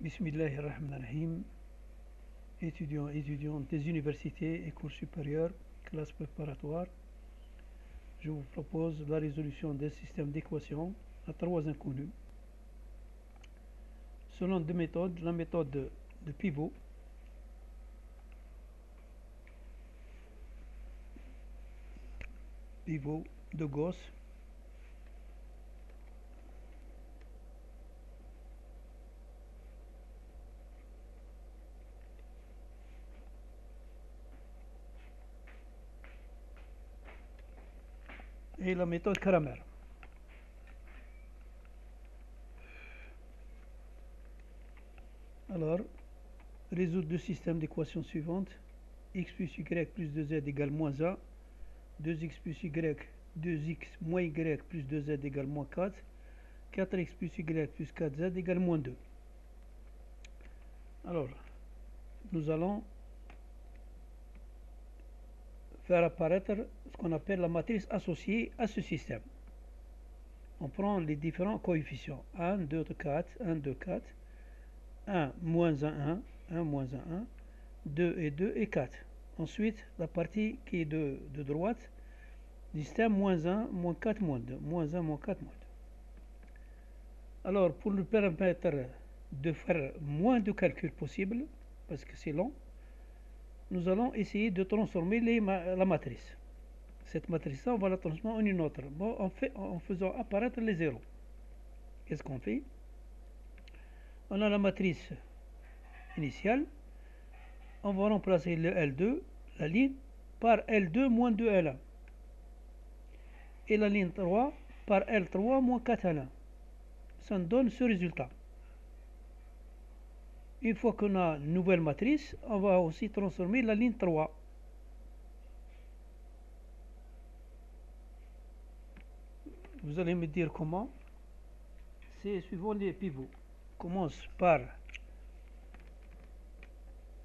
Bismillahirrahmanirrahim. Étudiants des universités et cours supérieurs, classe préparatoire, je vous propose la résolution d'un système d'équations à trois inconnus selon deux méthodes. La méthode de pivot de Gauss, et la méthode Cramer. Alors, résoudre deux systèmes d'équations suivantes: x plus y plus 2z égale moins 1, 2x plus y, 2x moins y plus 2z égale moins 4, 4x plus y plus 4z égale moins 2. Alors, nous allons faire apparaître ce qu'on appelle la matrice associée à ce système. On prend les différents coefficients 1, 2, 4, 1, 2, 4, 1, moins 1, 1, 1, moins 1, 1, 2 et 4. Ensuite, la partie qui est de droite, du système moins 1, moins 4, moins 2, moins 1, moins 4, moins 2. Alors, pour nous permettre de faire moins de calculs possibles, parce que c'est long, nous allons essayer de transformer la matrice. Cette matrice-là, on va la transformer en une autre. Bon, en faisant apparaître les zéros. Qu'est-ce qu'on fait? On a la matrice initiale. On va remplacer le L2, la ligne, par L2 moins 2L1. Et la ligne 3 par L3 moins 4L1. Ça nous donne ce résultat. Une fois qu'on a une nouvelle matrice, on va aussi transformer la ligne 3. Vous allez me dire comment? C'est suivant les pivots. On commence par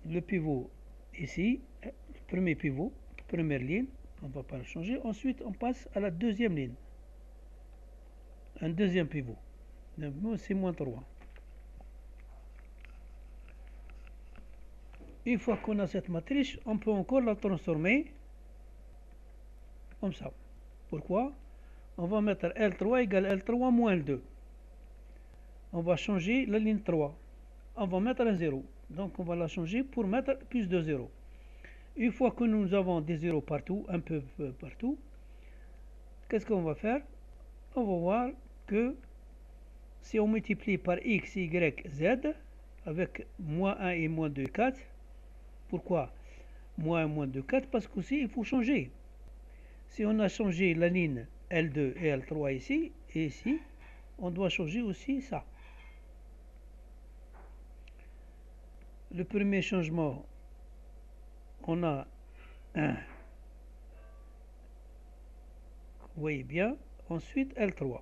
le pivot ici, le premier pivot, première ligne, on ne va pas le changer. Ensuite, on passe à la deuxième ligne. Un deuxième pivot. C'est moins 3. Une fois qu'on a cette matrice, on peut encore la transformer comme ça. Pourquoi? On va mettre L3 égale L3 moins L2. On va changer la ligne 3. On va mettre un 0. Donc on va la changer pour mettre plus de 0. Une fois que nous avons des zéros partout, un peu partout, qu'est-ce qu'on va faire? On va voir que si on multiplie par x, y, z, avec moins 1 et moins 2, 4, pourquoi moins 1, moins 2, 4? Parce qu'aussi il faut changer. Si on a changé la ligne L2 et L3 ici, et ici, on doit changer aussi ça. Le premier changement, on a 1. Vous voyez bien. Ensuite, L3.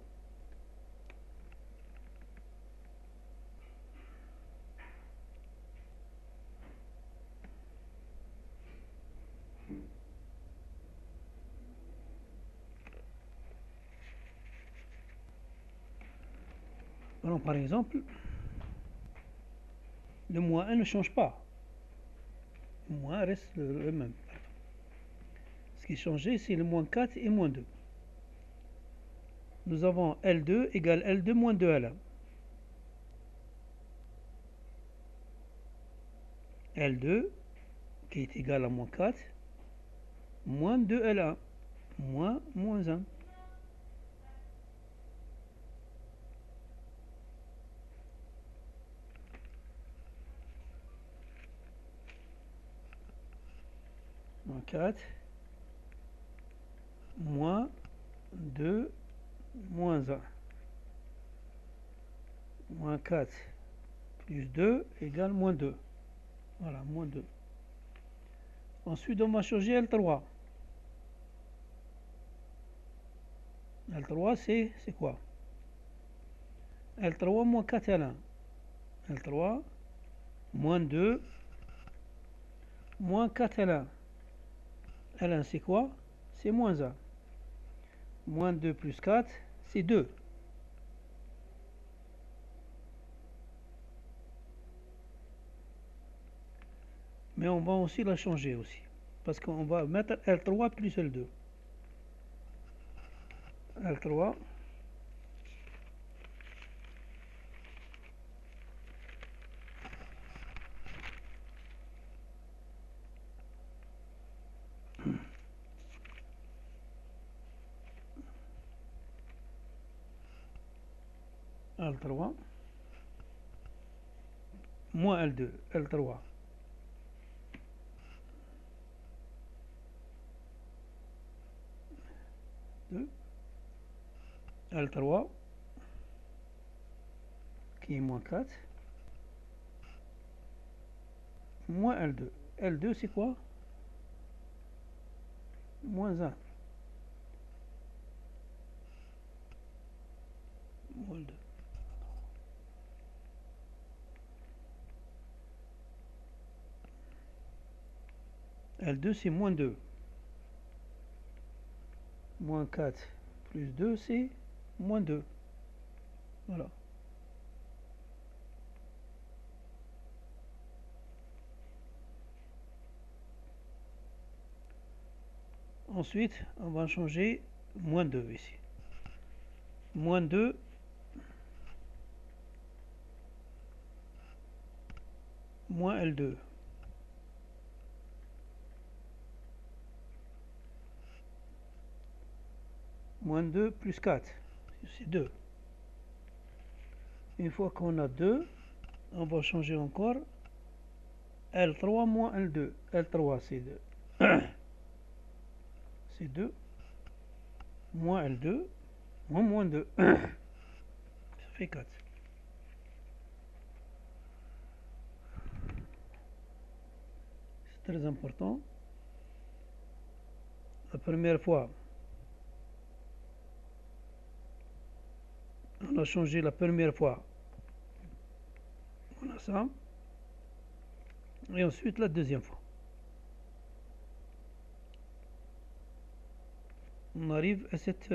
Alors, par exemple, le moins 1 ne change pas. Le moins 1 reste le même. Ce qui changeait, c'est le moins 4 et moins 2. Nous avons L2 égale L2 moins 2L1. L2 qui est égal à moins 4 moins 2L1 moins 1. Moins 4 moins 2 moins 1. Moins 4 plus 2 égale moins 2. Voilà, moins 2. Ensuite, on va changer L3. L3, c'est quoi? L3 moins 4L1. L3 moins 2 moins 4L1. L1, c'est quoi? C'est moins 1. Moins 2 plus 4, c'est 2. Mais on va aussi la changer aussi. Parce qu'on va mettre L3 plus L2. L3. L3. Moins L2. L3. L3 qui est moins 4 moins L2. L2 c'est quoi? Moins 1. Moins 2. L2 c'est moins 2. Moins 4 plus 2 c'est moins 2. Voilà. Ensuite, on va changer moins 2 ici. Moins 2 moins L2. Moins 2 plus 4. C'est 2. Une fois qu'on a 2, on va changer encore. L3 moins L2. L3 c'est 2. C'est 2. Moins L2. Moins 2. Ça fait 4. C'est très important. La première fois, on a changé la première fois. On a ça. Et ensuite la deuxième fois. On arrive à cette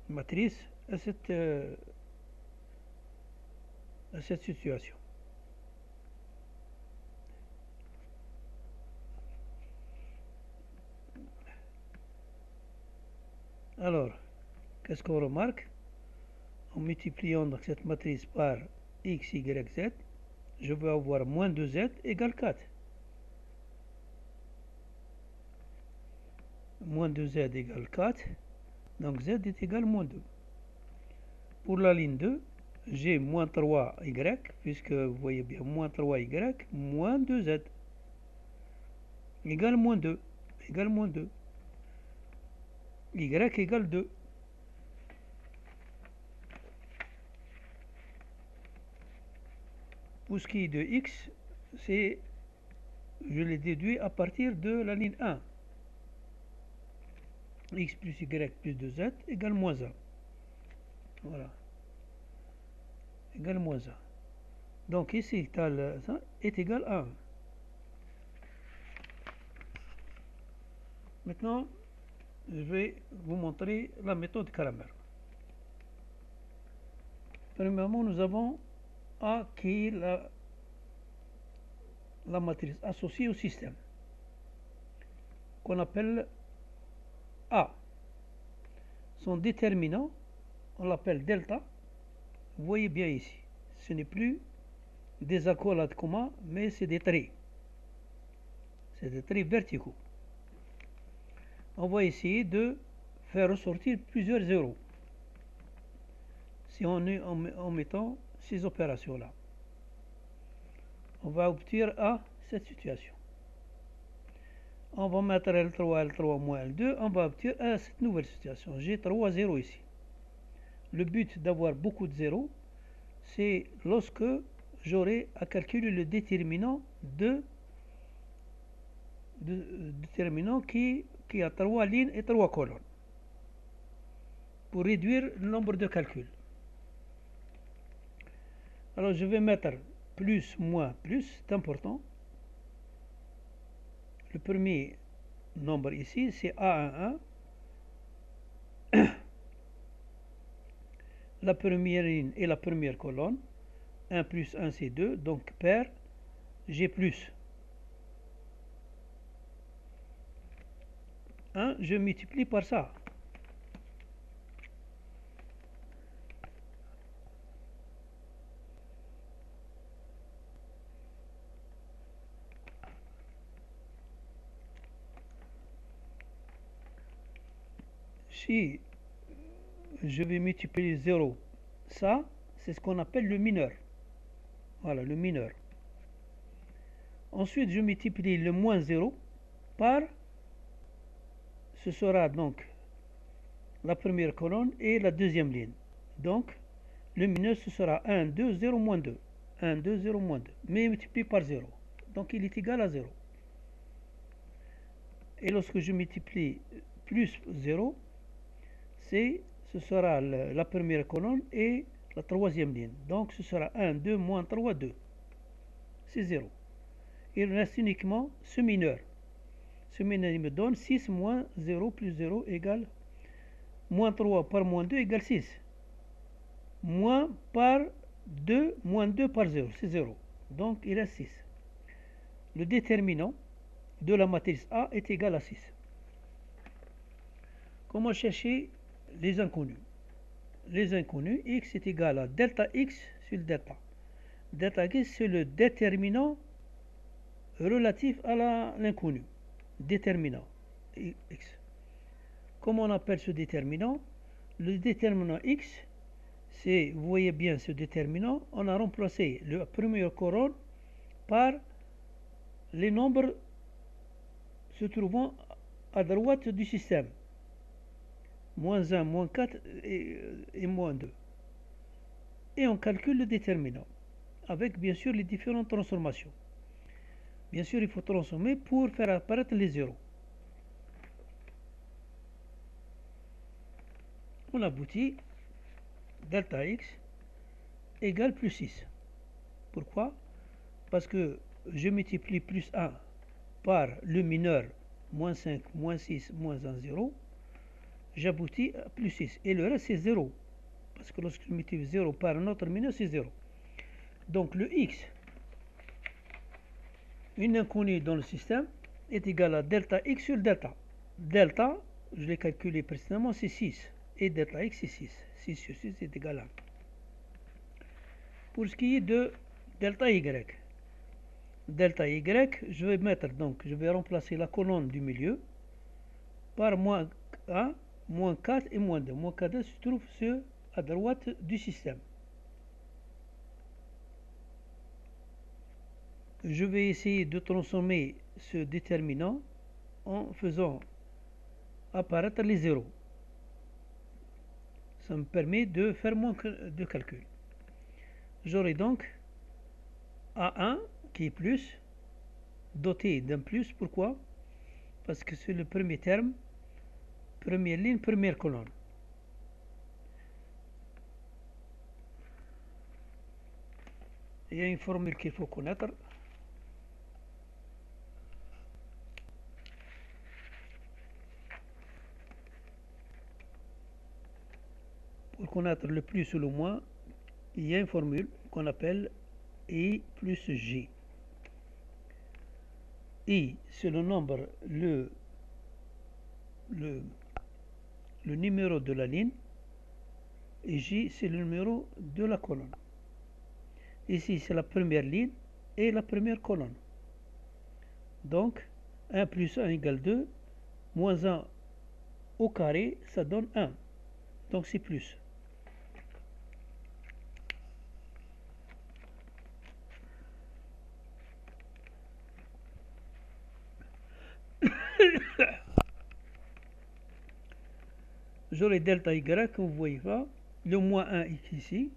matrice, à cette situation. Alors, qu'est-ce qu'on remarque? En multipliant donc cette matrice par x, y, z, je vais avoir moins 2z égale 4. Moins 2z égale 4, donc z est égal à moins 2. Pour la ligne 2, j'ai moins 3y, puisque vous voyez bien moins 3y, moins 2z, égale moins 2, égale moins 2. Y égale 2. Pour ce qui est de x, je l'ai déduit à partir de la ligne 1. X plus y plus 2z égale moins 1. Voilà. Égale moins 1. Donc ici, ça est égal à 1. Maintenant, je vais vous montrer la méthode Cramer. Premièrement, nous avons A qui est la matrice associée au système, qu'on appelle A. Son déterminant, on l'appelle delta. Vous voyez bien ici, ce n'est plus des accolades communs, mais c'est des traits. C'est des traits verticaux. On va essayer de faire ressortir plusieurs zéros. Si on est en mettant ces opérations-là, on va obtenir à cette situation. On va mettre L3, L3 moins L2, on va obtenir à cette nouvelle situation. J'ai 3 zéros ici. Le but d'avoir beaucoup de zéros, c'est lorsque j'aurai à calculer le déterminant déterminant qui a 3 lignes et 3 colonnes, pour réduire le nombre de calculs. Alors je vais mettre plus, moins, plus, c'est important. Le premier nombre ici, c'est A11. La première ligne et la première colonne. 1 plus 1, c'est 2, donc pair. j'ai plus 1, je multiplie par ça. Si je vais multiplier 0, ça, c'est ce qu'on appelle le mineur. Voilà, le mineur. Ensuite, je multiplie le moins 0 par, ce sera donc la première colonne et la deuxième ligne. Donc, le mineur, ce sera 1, 2, 0, moins 2. 1, 2, 0, moins 2. Mais multiplié par 0. Donc, il est égal à 0. Et lorsque je multiplie plus 0, ce sera la première colonne et la troisième ligne. Donc, ce sera 1, 2, moins 3, 2. C'est 0. Il reste uniquement ce mineur. Ce mineur me donne 6 moins 0 plus 0 égale moins 3 par moins 2 égale 6. Moins par 2, moins 2 par 0, c'est 0. Donc il reste 6. Le déterminant de la matrice A est égal à 6. Comment chercher les inconnus? Les inconnus, x est égal à delta x sur delta. Delta x, c'est le déterminant relatif à l'inconnu. Déterminant x. Comment on appelle ce déterminant? Le déterminant x, c'est, vous voyez bien ce déterminant, on a remplacé la première colonne par les nombres se trouvant à droite du système. Moins 1, moins 4 et moins 2. Et on calcule le déterminant avec bien sûr les différentes transformations. Bien sûr, il faut transformer pour faire apparaître les zéros. On aboutit delta x égale plus 6. Pourquoi? Parce que je multiplie plus 1 par le mineur, moins 5, moins 6, moins 1, 0. J'aboutis à plus 6. Et le reste, c'est 0. Parce que lorsque je multiplie 0 par un autre mineur, c'est 0. Donc le x, une inconnue dans le système, est égal à delta x sur delta. Delta, je l'ai calculé précédemment, c'est 6. Et delta x, c'est 6. 6 sur 6 est égal à 1. Pour ce qui est de delta y, delta y, je vais mettre donc, je vais remplacer la colonne du milieu par moins 1, moins 4 et moins 2. Moins 4 se trouve à droite du système. Je vais essayer de transformer ce déterminant en faisant apparaître les zéros. Ça me permet de faire moins de calculs. J'aurai donc A1 qui est plus, doté d'un plus. Pourquoi? Parce que c'est le premier terme, première ligne, première colonne. Il y a une formule qu'il faut connaître. Pour connaître le plus ou le moins, il y a une formule qu'on appelle I plus J. I, c'est le nombre, le numéro de la ligne, et J, c'est le numéro de la colonne. Ici, c'est la première ligne et la première colonne. Donc, 1 plus 1 égale 2, moins 1 au carré, ça donne 1. Donc, c'est plus. J'aurai delta y, comme vous voyez là, le moins 1 est ici.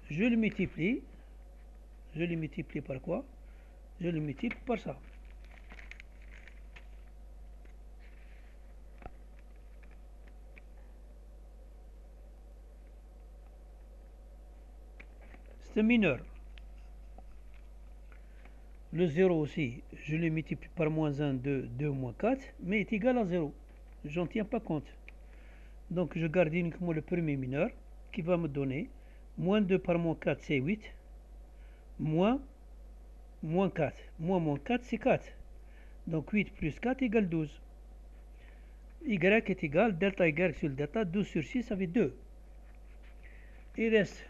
Je le multiplie. Je le multiplie par quoi? Je le multiplie par ça. C'est mineur. Le 0 aussi, je le multiplie par moins 1, 2, 2 moins 4, mais est égal à 0. J'en tiens pas compte. Donc je garde uniquement le premier mineur qui va me donner moins 2 par moins 4, c'est 8, moins moins 4. Moins 4, c'est 4. Donc 8 plus 4 égale 12. Y est égal, delta Y sur le delta, 12 sur 6, ça fait 2. Il reste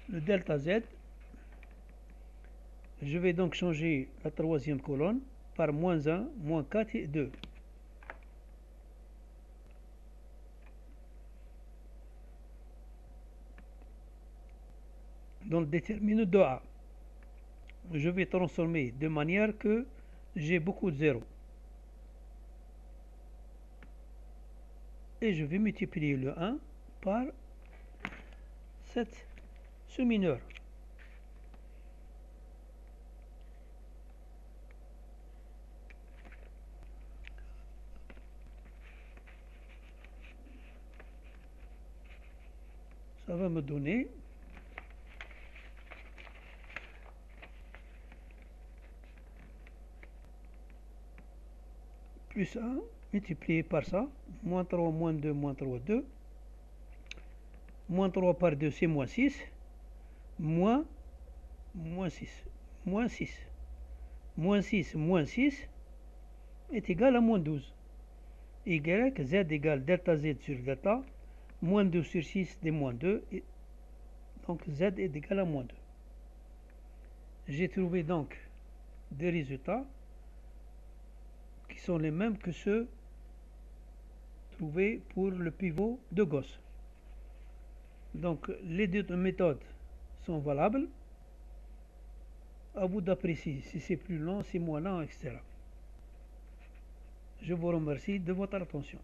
le delta Z. Je vais donc changer la troisième colonne par moins 1, moins 4 et 2. Dans le déterminant de A, je vais transformer de manière que j'ai beaucoup de zéros. Et je vais multiplier le 1 par ce mineur. Ça va me donner plus 1 multiplié par ça, moins 3, moins 2, moins 3, 2. Moins 3 par 2, c'est moins 6. Moins 6. Moins 6. Moins 6, moins 6 est égal à moins 12. Y, Z égale delta Z sur delta. Moins 2 sur 6 des moins 2. Donc Z est égal à moins 2. J'ai trouvé donc des résultats qui sont les mêmes que ceux trouvés pour le pivot de Gauss. Donc les deux méthodes sont valables. À vous d'apprécier si c'est plus long, si moins lent, etc. Je vous remercie de votre attention.